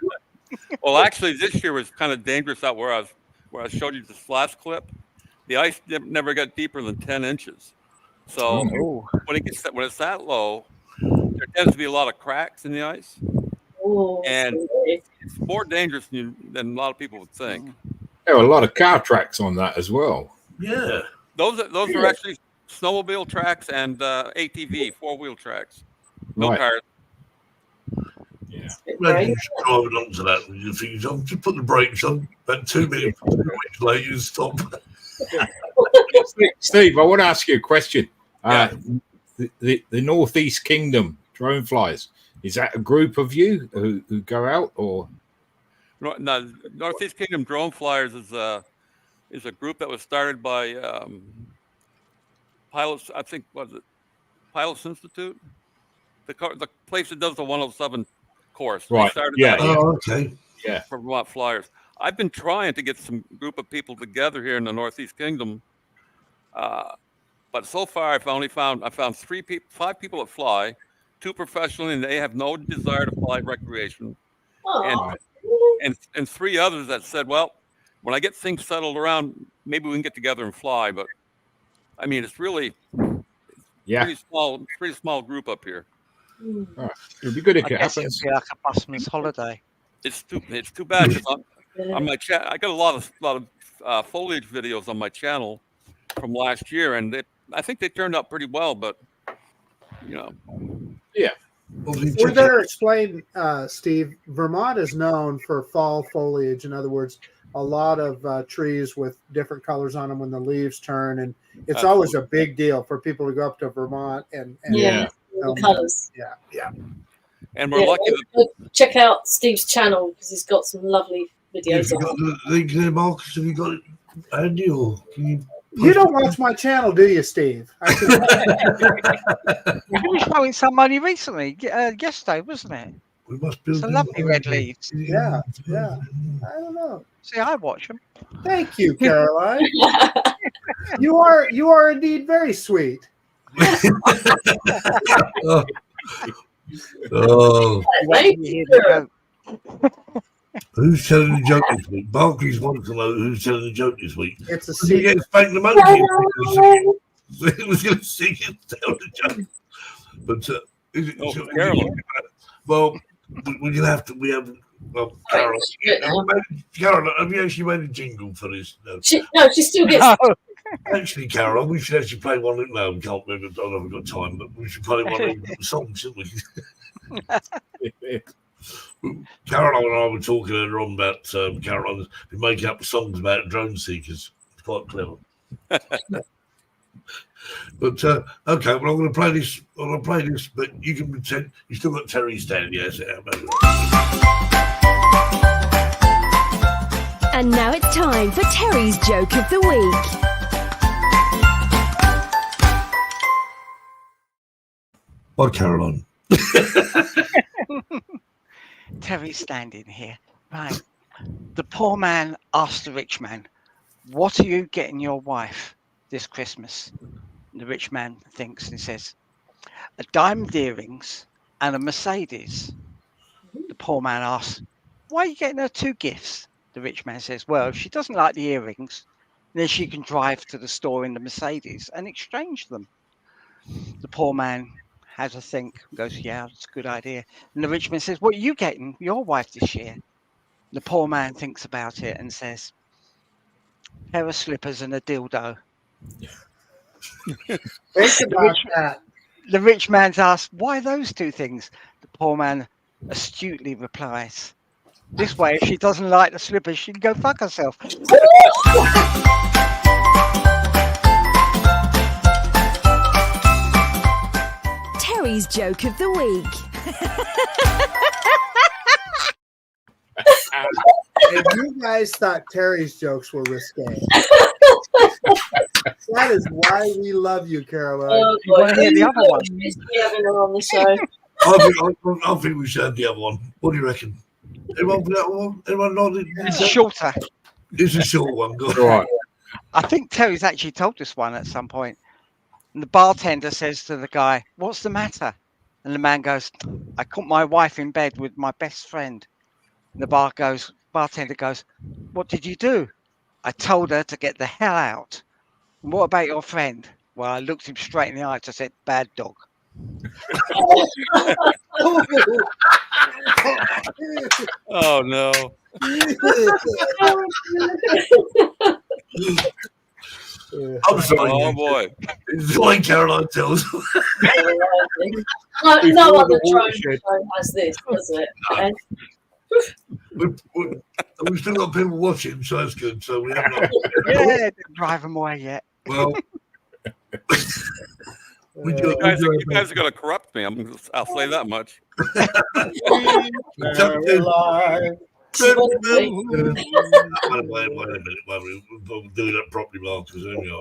Well, actually, this year was kind of dangerous out where I showed you this last clip. The ice never got deeper than 10 inches. So when it's that low, there tends to be a lot of cracks in the ice, and it's more dangerous than a lot of people would think. There are a lot of car tracks on that as well. Yeah. Those are actually snowmobile tracks and ATV 4-wheel tracks. No Right. cars. Yeah. Imagine you should drive it onto that with your fingers on. Just put the brakes on. About 2 minutes later, you stop. Steve, I want to ask you a question. The Northeast Kingdom drone flies, is that a group of you who go out, or? No, Northeast Kingdom Drone Flyers is a group that was started by pilots. I think was it Pilots Institute, the place that does the 107 course. Right. They started Yeah. that Oh, okay. Yeah. for Vermont Flyers. I've been trying to get some group of people together here in the Northeast Kingdom, but so far I found 5 people that fly, 2 professionally, and they have no desire to fly recreation, and 3 others that said, well, when I get things settled around, maybe we can get together and fly. But I mean, it's really pretty small group up here. It'd be good if I it guess happens. it'd be like a busman's holiday. It's too bad. 'Cause on my chat, I got a lot of foliage videos on my channel from last year, and I think they turned out pretty well. But Yeah. We're there to explain, Steve. Vermont is known for fall foliage. In other words, a lot of trees with different colors on them when the leaves turn, and it's always a big deal for people to go up to Vermont and colors. Yeah. And we're lucky check out Steve's channel because he's got some lovely videos. Have you got the link there, Marcus? Have you got it handy, or can you? You don't watch my channel, do you, Steve? You were showing somebody recently, yesterday, wasn't it? We must build It's a lovely red leaves. Yeah. I don't know. See, I watch them. Thank you, Caroline. You are indeed very sweet. Oh, Thank you. who's telling the joke this week? Barclays wants to know who's telling the joke this week. It's a So you secret. get spanked the monkey. It was going to sing and tell the joke. But Carolyn. Well, we're going to have to. We have. Well, Carol, Carol, have you actually made a jingle for this? No. She still gets. Actually, Carol, we should actually play one. No, we can't remember. I don't know if we've got time, but we should play one of the songs, shouldn't we? Caroline and I were talking earlier on about Caroline's been making up songs about drone seekers. It's quite clever. But okay, well, I'm going to play this. But you can pretend you still got Terry standing. Yes, And now it's time for Terry's joke of the week. Bye, Caroline. Terry's standing here. Right. The poor man asked the rich man, "What are you getting your wife this Christmas?" And the rich man thinks and says, "A diamond earrings and a Mercedes." The poor man asks, "Why are you getting her 2 gifts?" The rich man says, "Well, if she doesn't like the earrings, then she can drive to the store in the Mercedes and exchange them." The poor man has a think, goes, "Yeah, that's a good idea." And the rich man says, "What are you getting your wife this year?" The poor man thinks about it and says, "A pair of slippers and a dildo." Think about that. The rich man's asked, "Why those 2 things?" The poor man astutely replies, "This way, if she doesn't like the slippers, she can go fuck herself." Terry's joke of the week. If you guys thought Terry's jokes were risque, that is why we love you, Caroline. Oh, You want to hear the other one? Miss having her on the show. I think we should have the other one. What do you reckon? Anyone for that one? Anyone nodded? It's shorter. It's a short one. Go All right. I think Terry's actually told this one at some point. And the bartender says to the guy, "What's the matter?" And the man goes, "I caught my wife in bed with my best friend." And the bartender goes, "What did you do?" "I told her to get the hell out." "And what about your friend?" Well, I looked him straight in the eyes. I said, "Bad dog." Oh no! I'm sorry. Oh boy! It's like Caroline tells. No Before other the drone watershed. show has this, does it? Okay. We've still got people watching, so that's good. So we haven't. Yeah, didn't drive him away yet. Well, we do. You guys are going to corrupt me. I'll say that much. Caroline. Wait a minute. We'll do that properly, Marcus. Hang on.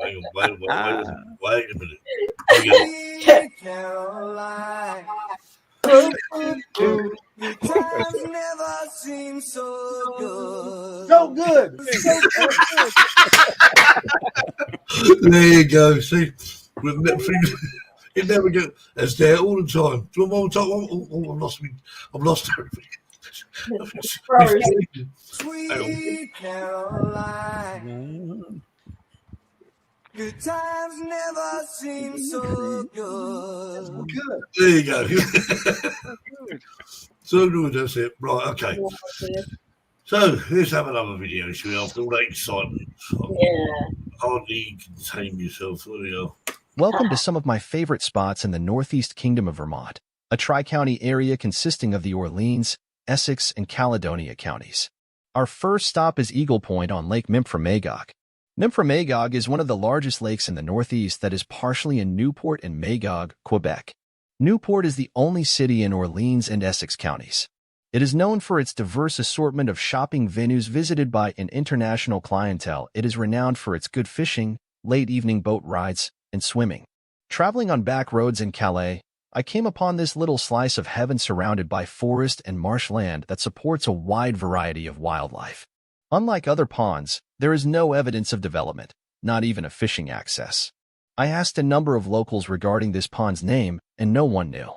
Wait a minute. Caroline. The times never seem so good. So good. There you go. See, it never goes. It's there all the time. Do you want more time? Oh, I've lost everything. Sweet Caroline. Good times never seem so good. There you go. So good, that's it. Right, okay. So let's have another video, shall we? After all that excitement. Yeah. Hardly contain yourself. There we go. Welcome to some of my favorite spots in the Northeast Kingdom of Vermont, a tri-county area consisting of the Orleans, Essex, and Caledonia counties. Our first stop is Eagle Point on Lake Memphremagog. Memphremagog is one of the largest lakes in the Northeast that is partially in Newport and Magog, Quebec. Newport is the only city in Orleans and Essex counties. It is known for its diverse assortment of shopping venues visited by an international clientele. It is renowned for its good fishing, late evening boat rides, and swimming. Traveling on back roads in Calais, I came upon this little slice of heaven surrounded by forest and marshland that supports a wide variety of wildlife. Unlike other ponds, there is no evidence of development, not even a fishing access. I asked a number of locals regarding this pond's name, and no one knew.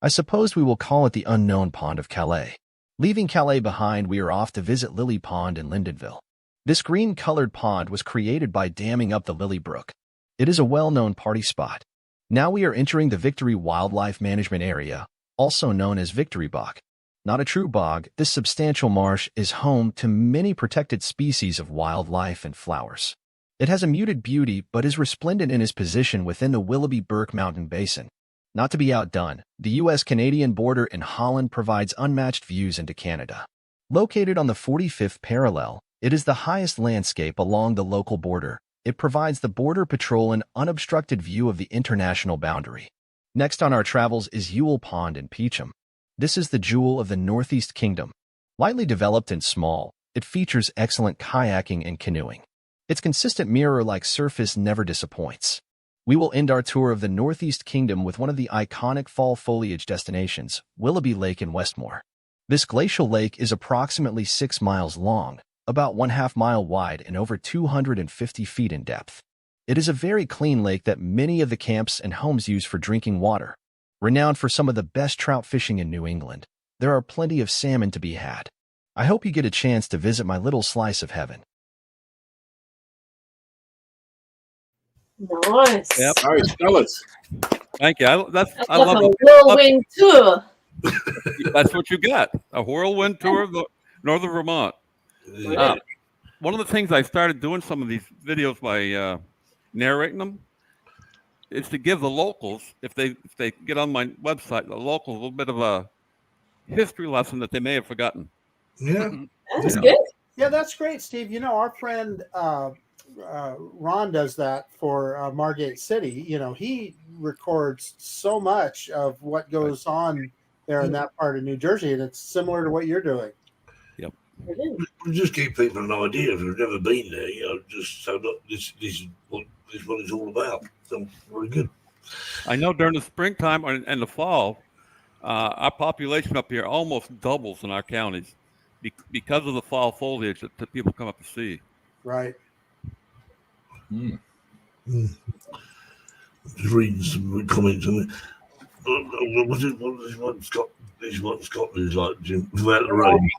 I suppose we will call it the unknown pond of Calais. Leaving Calais behind, we are off to visit Lily Pond in Lyndonville. This green-colored pond was created by damming up the Lily Brook. It is a well-known party spot. Now we are entering the Victory Wildlife Management Area, also known as Victory Bog. Not a true bog, this substantial marsh is home to many protected species of wildlife and flowers. It has a muted beauty but is resplendent in its position within the Willoughby-Burke Mountain Basin. Not to be outdone, the U.S.-Canadian border in Holland provides unmatched views into Canada. Located on the 45th parallel, it is the highest landscape along the local border. It provides the Border Patrol an unobstructed view of the international boundary. Next on our travels is Ewell Pond in Peacham. This is the jewel of the Northeast Kingdom. Lightly developed and small, it features excellent kayaking and canoeing. Its consistent mirror-like surface never disappoints. We will end our tour of the Northeast Kingdom with one of the iconic fall foliage destinations, Willoughby Lake in Westmore. This glacial lake is approximately 6 miles long, about 1/2 mile wide and over 250 feet in depth. It is a very clean lake that many of the camps and homes use for drinking water. Renowned for some of the best trout fishing in New England, there are plenty of salmon to be had. I hope you get a chance to visit my little slice of heaven. Nice. Yep. All right, fellas. Thank you. I Like love a it. whirlwind tour. That's what you got. A whirlwind tour of northern Vermont. One of the things I started doing some of these videos by narrating them is to give the locals, if they get on my website, the locals a little bit of a history lesson that they may have forgotten. Yeah. That's good. Yeah, that's great, Steve. You know, our friend Ron does that for Margate City. You know, he records so much of what goes on there in that part of New Jersey, and it's similar to what you're doing. Yep. We just give people an idea if they've never been there. You know, just so look, this is what it's all about. So very good. I know during the springtime and the fall, our population up here almost doubles in our counties because of the fall foliage that people come up to see. Right. Just reading some comments on it. What is one Scott? This one Scotland is like, Jim, without the rain.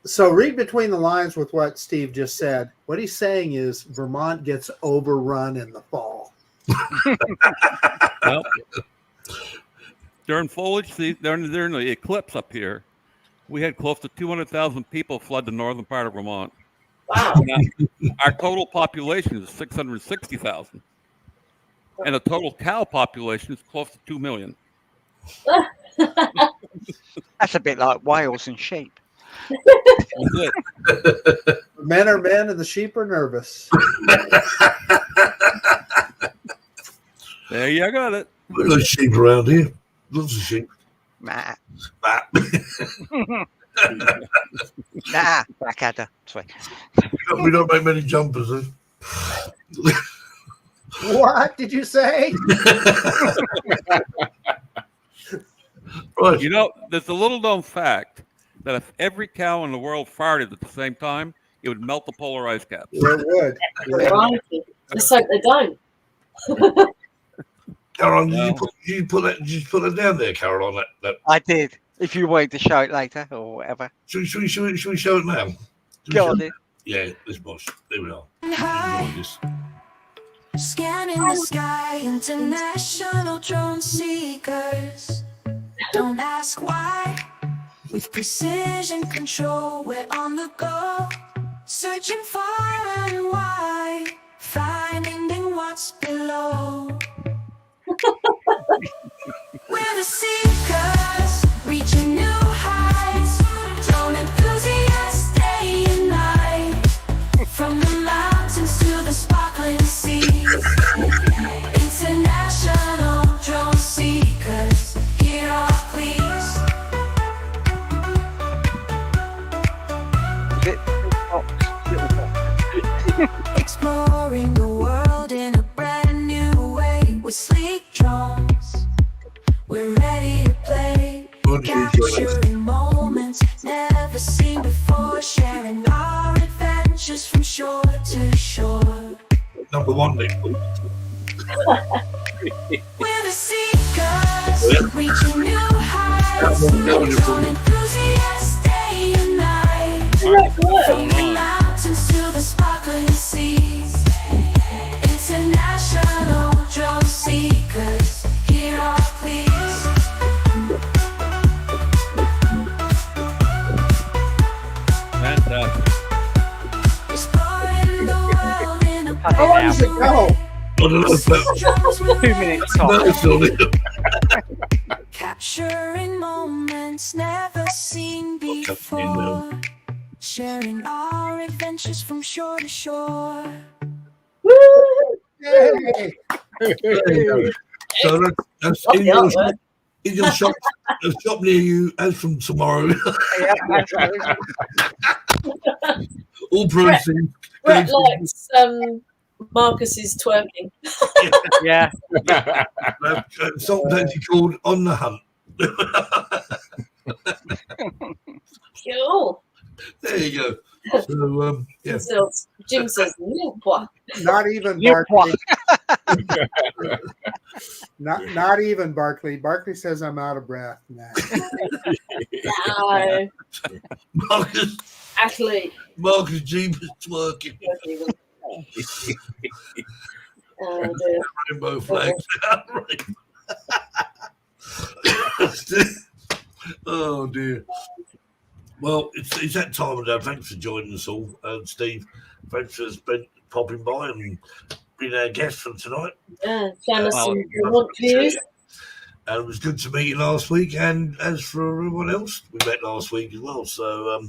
So read between the lines with what Steve just said. What he's saying is Vermont gets overrun in the fall. Well, during foliage season, during the eclipse up here, we had close to 200,000 people flood the northern part of Vermont. Wow. Now, our total population is 660,000. And the total cow population is close to 2 million. That's a bit like whales and sheep. That's it. Men are men and the sheep are nervous. There you got it. We've got sheep around here. Lots of sheep. Nah. Nah. Nah, Blackadder. Sorry. We don't make many jumpers. Eh? What did you say? Right. You know, there's a little known fact that if every cow in the world farted at the same time, it would melt the polar ice caps. It would. Crikey. Let's hope they don't. Caroline, did you put that down there, Caroline? That I did. If you wanted to show it later or whatever. should we show it now? Go on, then. Yeah, this boss. There we are. Enjoy this. Scanning the sky, international drone seekers. Don't ask why. With precision control, we're on the go. Searching far and wide, finding what's below. We're the seekers, reaching new heights. Drone enthusiasts day and night. From the mountains to the sparkling seas. International drone seekers, hear our pleas. Exploring the world in a brand new way. With sleek drones, we're ready to play. Capturing moments never seen before. Sharing our adventures from shore to shore. Number one, Nick. We're the seekers, reaching new heights. Drone enthusiasts day and night. From the mountains to the sparkling seas. International drone seekers, hear our pleas. Fantastic. Exploring the world in a How long does it go? I don't know. 2 minutes top. Capturing moments never seen before. Sharing our adventures from shore to shore. Yay! There you go. So that's in your shop, a shop near you as from tomorrow. All proceeds. Brett likes Marcus's twerking. Yeah. Something's actually called On the Hunt. Cool. There you go. So, yeah. Jim says, "Pois." Not even Barkley. not even Barkley. Barkley says I'm out of breath. Nah. No. Marcus. Athlete. Marcus Jeep is twerking. Oh, dear. Rainbow flags. Oh dear. Well, it's that time of day. Thanks for joining us all, Steve. Thanks for popping by and being our guest for tonight. Jenness and Vermont views. And it was good to meet you last week. And as for everyone else, we met last week as well. So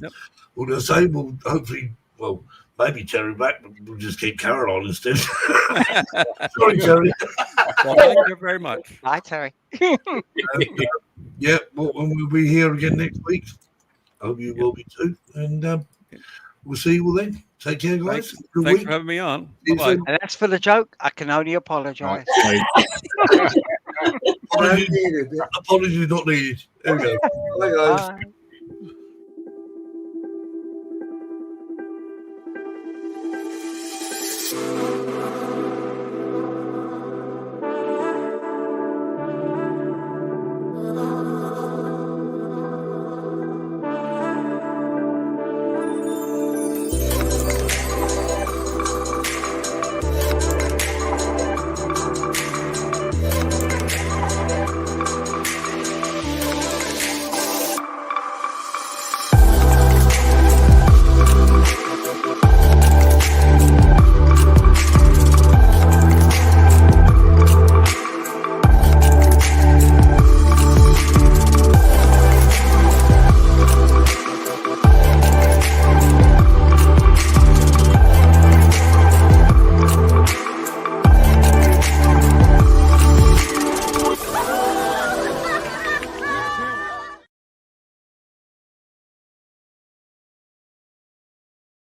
we're going to say we'll hopefully, well, maybe Terry back, but we'll just keep Carol on instead. Sorry, Terry. Well, thank you very much. Hi, Terry. Yeah, well, we'll be here again next week. Hope you will be too. And we'll see you all then. Take care, guys. Good Thanks week. for having me on. See you Bye-bye. soon. And as for the joke, I can only apologise. Apologies not needed. There we go. Bye, guys. Bye.